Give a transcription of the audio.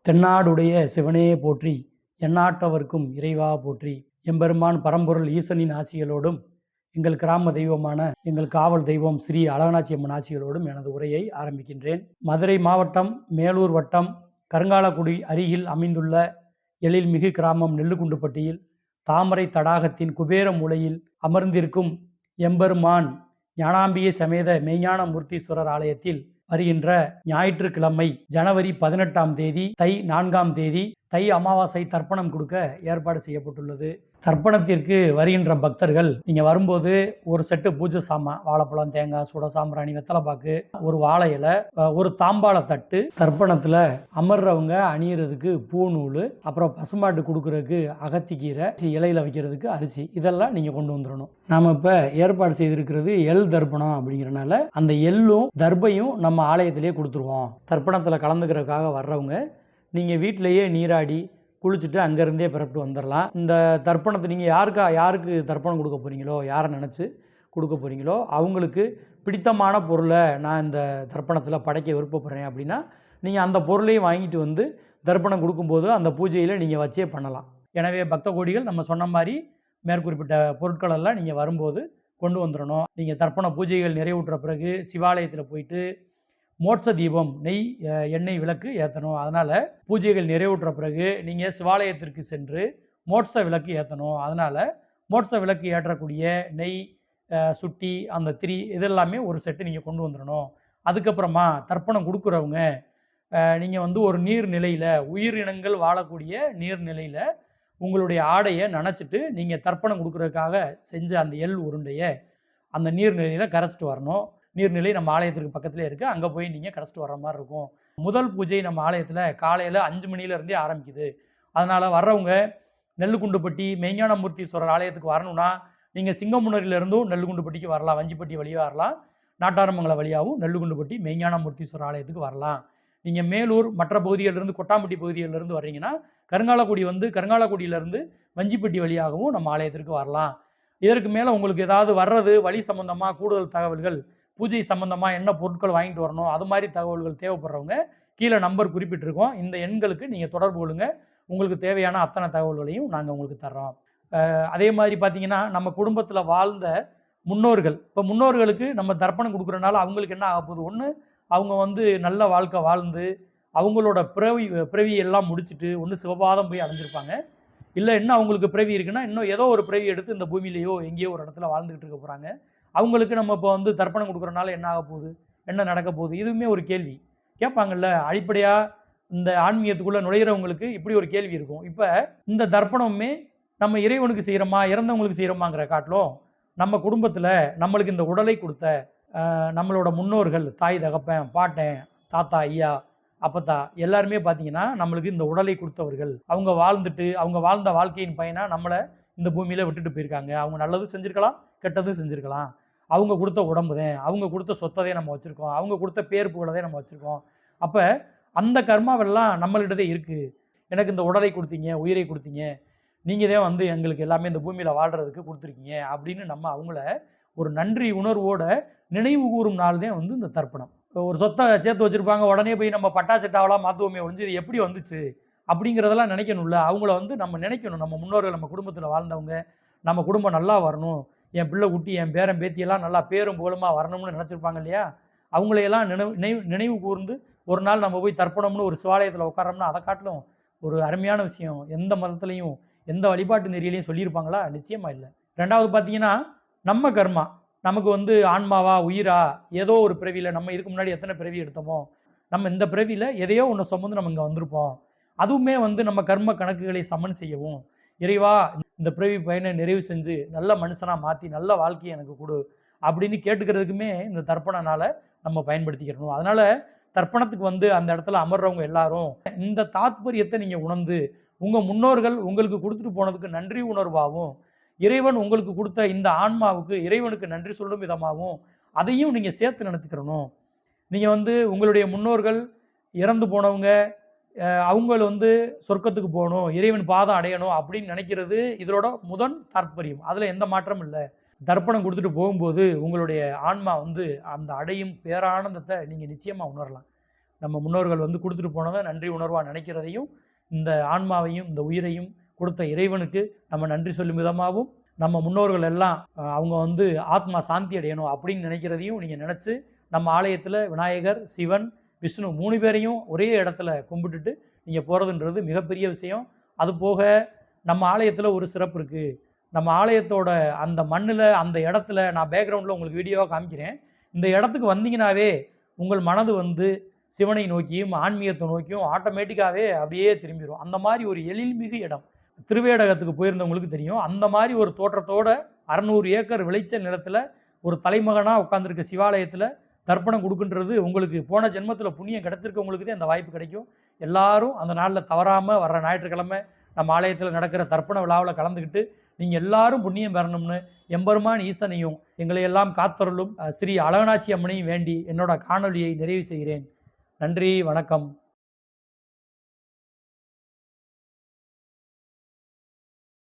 தென்னாடுடைய சிவனே போற்றி, எந்நாட்டவர்க்கும் இறைவா போற்றி. எம்பெருமான் பரம்பொருள் ஈசனின் ஆசிகளோடும், எங்கள் கிராம தெய்வமான எங்கள் காவல் தெய்வம் ஸ்ரீ அழகனாச்சி அம்மன் ஆசிகளோடும் எனது உரையை ஆரம்பிக்கின்றேன். மதுரை மாவட்டம் மேலூர் வட்டம் கருங்காலக்குடி அருகில் அமைந்துள்ள எழில்மிகு கிராமம் நெல்லுக்குண்டுப்பட்டியில் தாமரை தடாகத்தின் குபேர மூலையில் அமர்ந்திருக்கும் எம்பெருமான் ஞானாம்பிகை சமேத மெய்ஞான மூர்த்தீஸ்வரர் ஆலயத்தில் வருகின்ற ஞாயிற்றுக்கிழமை ஜனவரி 18ஆம் தேதி தை 4ஆம் தேதி தை அமாவாசை தர்ப்பணம் கொடுக்க ஏற்பாடு செய்யப்பட்டுள்ளது. தர்ப்பணத்திற்கு வருகின்ற பக்தர்கள் நீங்கள் வரும்போது ஒரு செட்டு பூஜை சாமான், வாழைப்பழம், தேங்காய், சுட சாம்பிராணி, வெத்தலைப்பாக்கு, ஒரு வாழை இலை, ஒரு தாம்பாள தட்டு, தர்ப்பணத்தில் அமர்றவங்க அணியறதுக்கு பூநூல், அப்புறம் பசுமாட்டு கொடுக்கறதுக்கு அகத்திக்கீரை, இலையில வைக்கிறதுக்கு அரிசி, இதெல்லாம் நீங்கள் கொண்டு வந்துடணும். நாம் இப்போ ஏற்பாடு செய்திருக்கிறது எள் தர்ப்பணம் அப்படிங்கிறனால அந்த எள்ளும் தர்பையும் நம்ம ஆலயத்திலேயே கொடுத்துருவோம். தர்ப்பணத்தில் கலந்துக்கிறதுக்காக வர்றவங்க நீங்கள் வீட்டிலையே நீராடி குளிச்சுட்டு அங்கேருந்தே பிறப்பிட்டு வந்துடலாம். இந்த தர்ப்பணத்தை நீங்கள் யாருக்கு தர்ப்பணம் கொடுக்க போகிறீங்களோ, யாரை நினச்சி கொடுக்க போகிறீங்களோ அவங்களுக்கு பிடித்தமான பொருளை நான் இந்த தர்ப்பணத்தில் படைக்க விருப்பப்படுறேன் அப்படின்னா நீங்கள் அந்த பொருளையும் வாங்கிட்டு வந்து தர்ப்பணம் கொடுக்கும்போது அந்த பூஜையில் நீங்கள் வச்சே பண்ணலாம். எனவே பக்த கோடிகள் நம்ம சொன்ன மாதிரி மேற்குறிப்பிட்ட பொருட்களெல்லாம் நீங்கள் வரும்போது கொண்டு வந்துடணும். நீங்கள் தர்ப்பண பூஜைகள் நிறைவுற்ற பிறகு சிவாலயத்தில் போயிட்டு மோட்ச தீபம், நெய், எண்ணெய் விளக்கு ஏற்றணும். அதனால் பூஜைகள் நிறைவுற்ற பிறகு நீங்கள் சிவாலயத்திற்கு சென்று மோட்ச விளக்கு ஏற்றணும். அதனால் மோட்ச விளக்கு ஏற்றக்கூடிய நெய், சுட்டி, அந்த திரி இதெல்லாமே ஒரு செட்டு நீங்கள் கொண்டு வந்துடணும். அதுக்கப்புறமா தர்ப்பணம் கொடுக்குறவங்க நீங்கள் வந்து ஒரு நீர்நிலையில், உயிரினங்கள் வாழக்கூடிய நீர்நிலையில் உங்களுடைய ஆடையை நனைச்சிட்டு நீங்கள் தர்ப்பணம் கொடுக்குறதுக்காக செஞ்ச அந்த எள் உருண்டையை அந்த நீர்நிலையில் கரைச்சிட்டு வரணும். நீர்நிலை நம்ம ஆலயத்திற்கு பக்கத்திலே இருக்குது, அங்கே போய் நீங்கள் கரைச்சிட்டு வர்ற மாதிரி இருக்கும். முதல் பூஜை நம்ம ஆலயத்தில் காலையில் 5 மணிலேருந்தே ஆரம்பிக்குது. அதனால் வர்றவங்க நெல்லுக்குண்டுப்பட்டி மெய்ஞான மூர்த்தீஸ்வரர் ஆலயத்துக்கு வரணும்னா நீங்கள் சிங்கமுனரிலிருந்தும் நெல்லுக்குண்டுப்பட்டிக்கு வரலாம். வஞ்சிப்பட்டி வழியாக வரலாம், நாட்டாரமங்கலம் வழியாகவும் நெல்லுக்குண்டுப்பட்டி மெய்ஞான மூர்த்தீஸ்வரர் ஆலயத்துக்கு வரலாம். நீங்கள் மேலூர் மற்ற பகுதிகளிலிருந்து, கொட்டாம்பட்டி பகுதிகளிலிருந்து வர்றீங்கன்னா கருங்காலக்குடி வந்து கருங்காலக்குடியிலேருந்து வஞ்சிப்பட்டி வழியாகவும் நம்ம ஆலயத்திற்கு வரலாம். இதற்கு மேலே உங்களுக்கு ஏதாவது வர்றது வழி சம்மந்தமாக கூடுதல் தகவல்கள், பூஜை சம்மந்தமாக என்ன பொருட்கள் வாங்கிட்டு வரணும், அது மாதிரி தகவல்கள் தேவைப்படுறவங்க கீழே நம்பர் குறிப்பிட்டிருக்கோம். இந்த எண்களுக்கு நீங்கள் தொடர்பு கொள்ளுங்க. உங்களுக்கு தேவையான அத்தனை தகவல்களையும் நாங்கள் உங்களுக்கு தர்றோம். அதே மாதிரி பார்த்தீங்கன்னா நம்ம குடும்பத்தில் வாழ்ந்த முன்னோர்கள், இப்போ முன்னோர்களுக்கு நம்ம தர்ப்பணம் கொடுக்குறனால அவங்களுக்கு என்ன ஆக போகுது? ஒன்று, அவங்க வந்து நல்ல வாழ்க்கை வாழ்ந்து அவங்களோட பிறவி எல்லாம் முடிச்சுட்டு ஒன்று சிவபாதம் போய் அடைஞ்சிருப்பாங்க. இல்லை இன்னும் அவங்களுக்கு பிறவி இருக்குன்னா இன்னும் ஏதோ ஒரு பிறவி எடுத்து இந்த பூமியிலேயோ எங்கேயோ ஒரு இடத்துல வாழ்ந்துக்கிட்டு இருக்க போகிறாங்க. அவங்களுக்கு நம்ம இப்போ வந்து தர்ப்பணம் கொடுக்குறனால என்ன ஆக போகுது, என்ன நடக்க போகுது, இதுவுமே ஒரு கேள்வி கேட்பாங்கல்ல. அடிப்படையாக இந்த ஆன்மீகத்துக்குள்ளே நுழைகிறவங்களுக்கு இப்படி ஒரு கேள்வி இருக்கும். இப்போ இந்த தர்ப்பணமே நம்ம இறைவனுக்கு செய்கிறோமா, இறந்தவங்களுக்கு செய்கிறோமாங்கிற காட்டிலும் நம்ம குடும்பத்தில் நம்மளுக்கு இந்த உடலை கொடுத்த நம்மளோட முன்னோர்கள், தாய் தகப்பன், பாட்டன், தாத்தா, ஐயா, அப்பத்தா எல்லாருமே பார்த்தீங்கன்னா நம்மளுக்கு இந்த உடலை கொடுத்தவர்கள். அவங்க வாழ்ந்துட்டு அவங்க வாழ்ந்த வாழ்க்கையின் பயனாக நம்மளை இந்த பூமியில் விட்டுட்டு போயிருக்காங்க. அவங்க நல்லதும் செஞ்சுருக்கலாம், கெட்டதும் செஞ்சுருக்கலாம். அவங்க கொடுத்த உடம்பு தான், அவங்க கொடுத்த சொத்ததே நம்ம வச்சுருக்கோம், அவங்க கொடுத்த பேர் புகழதே நம்ம வச்சுருக்கோம். அப்போ அந்த கர்மாவெல்லாம் நம்மள்கிட்டதே இருக்குது. எனக்கு இந்த உடலை கொடுத்தீங்க, உயிரை கொடுத்தீங்க, நீங்கள் தான் வந்து எங்களுக்கு எல்லாமே இந்த பூமியில் வாழ்கிறதுக்கு கொடுத்துருக்கீங்க அப்படின்னு நம்ம அவங்கள ஒரு நன்றி உணர்வோட நினைவு கூறும் நாள் தான் வந்து இந்த தர்ப்பணம். ஒரு சொத்தை சேர்த்து வச்சுருப்பாங்க, உடனே போய் நம்ம பட்டாச்சட்டாவெல்லாம் மாற்றுவோமே ஒழிஞ்சு இது எப்படி வந்துச்சு அப்படிங்கிறதெல்லாம் நினைக்கணும்ல. அவங்கள வந்து நம்ம நினைக்கணும். நம்ம முன்னோர்கள் நம்ம குடும்பத்தில் வாழ்ந்தவங்க, நம்ம குடும்பம் நல்லா வரணும், என் பிள்ளை குட்டி, என் பேரன் பேத்தியெல்லாம் நல்லா பேரும் புகழுமா வரணும்னு நினச்சிருப்பாங்க இல்லையா? அவங்களையெல்லாம் நினைவு கூர்ந்து ஒரு நாள் நம்ம போய் தர்ப்பணம்னு ஒரு சிவாலயத்தில் உட்காரோம்னா அதை காட்டிலும் ஒரு அருமையான விஷயம் எந்த மதத்துலையும் எந்த வழிபாட்டு நெறியிலையும் சொல்லியிருப்பாங்களா? நிச்சயமாக இல்லை. ரெண்டாவது பார்த்தீங்கன்னா நம்ம கர்மா, நமக்கு வந்து ஆன்மாவா உயிரா ஏதோ ஒரு பிறவியில் நம்ம இதுக்கு முன்னாடி எத்தனை பிறவி எடுத்தோமோ, நம்ம இந்த பிறவியில் எதையோ ஒன்று சுமந்து நம்ம இங்கே வந்திருப்போம். அதுவுமே வந்து நம்ம கர்ம கணக்குகளை சமன் செய்யவும், இறைவா இந்த பிறவி பயனை நிறைவு செஞ்சு நல்ல மனுஷனாக மாற்றி நல்ல வாழ்க்கையை எனக்கு கொடு அப்படின்னு கேட்டுக்கிறதுக்குமே இந்த தர்ப்பணனால் நம்ம பயன்படுத்திக்கிறணும். அதனால் தர்ப்பணத்துக்கு வந்து அந்த இடத்துல அமர்றவங்க எல்லாரும் இந்த தாத்பரியத்தை நீங்கள் உணர்ந்து உங்கள் முன்னோர்கள் உங்களுக்கு கொடுத்துட்டு போனதுக்கு நன்றி உணர்வாகவும், இறைவன் உங்களுக்கு கொடுத்த இந்த ஆன்மாவுக்கு இறைவனுக்கு நன்றி சொல்லும் விதமாகவும் அதையும் நீங்கள் சேர்த்து நினச்சிக்கிறணும். நீங்கள் வந்து உங்களுடைய முன்னோர்கள் இறந்து போனவங்க அவங்க வந்து சொர்க்கத்துக்கு போகணும், இறைவன் பாதம் அடையணும் அப்படின்னு நினைக்கிறது இதோட முதல் தாற்பயம். அதில் எந்த மாற்றமும் இல்லை. தர்ப்பணம் கொடுத்துட்டு போகும்போது உங்களுடைய ஆன்மா வந்து அந்த அடையும் பேரானந்தத்தை நீங்கள் நிச்சயமாக உணரலாம். நம்ம முன்னோர்கள் வந்து கொடுத்துட்டு போனதை நன்றி உணர்வாக நினைக்கிறதையும், இந்த ஆன்மாவையும் இந்த உயிரையும் கொடுத்த இறைவனுக்கு நம்ம நன்றி சொல்லும் விதமாகவும், நம்ம முன்னோர்கள் எல்லாம் அவங்க வந்து ஆத்மா சாந்தி அடையணும் அப்படின்னு நினைக்கிறதையும் நீங்கள் நினச்சி நம்ம ஆலயத்தில் விநாயகர், சிவன், விஷ்ணு 3 பேரையும் ஒரே இடத்துல கும்பிட்டுட்டு நீங்கள் போகிறதுன்றது மிகப்பெரிய விஷயம். அதுபோக நம்ம ஆலயத்தில் ஒரு சிறப்பு இருக்குது. நம்ம ஆலயத்தோட அந்த மண்ணில் அந்த இடத்துல நான் பேக்ரவுண்டில் உங்களுக்கு வீடியோவாக காமிக்கிறேன். இந்த இடத்துக்கு வந்தீங்கன்னாவே உங்கள் மனது வந்து சிவனை நோக்கியும் ஆன்மீகத்தை நோக்கியும் ஆட்டோமேட்டிக்காகவே அப்படியே திரும்பிடும். அந்த மாதிரி ஒரு எழில்மிகு இடம். திருவேடகத்துக்கு போயிருந்தவங்களுக்கு தெரியும். அந்த மாதிரி ஒரு தோற்றத்தோட 600 ஏக்கர் விளைச்சல் நிலத்தில் ஒரு தலைமகனாக உட்காந்துருக்க சிவாலயத்தில் தர்ப்பணம் கொடுக்குன்றது உங்களுக்கு போன ஜென்மத்தில் புண்ணியம் கிடைச்சிருக்கவங்களுக்கு தான் அந்த வாய்ப்பு கிடைக்கும். எல்லாரும் அந்த நாளில் தவறாமல் வர்ற ஞாயிற்றுக்கிழமை நம்ம ஆலயத்தில் நடக்கிற தர்ப்பண விழாவில் கலந்துக்கிட்டு நீங்கள் எல்லாரும் புண்ணியம் பெறணும்னு எம்பெருமான் ஈசனையும் எங்களை எல்லாம் காத்தருளும் ஸ்ரீ அழகனாச்சி அம்மனையும் வேண்டி என்னோட காணொலியை நிறைவு செய்கிறேன். நன்றி, வணக்கம்.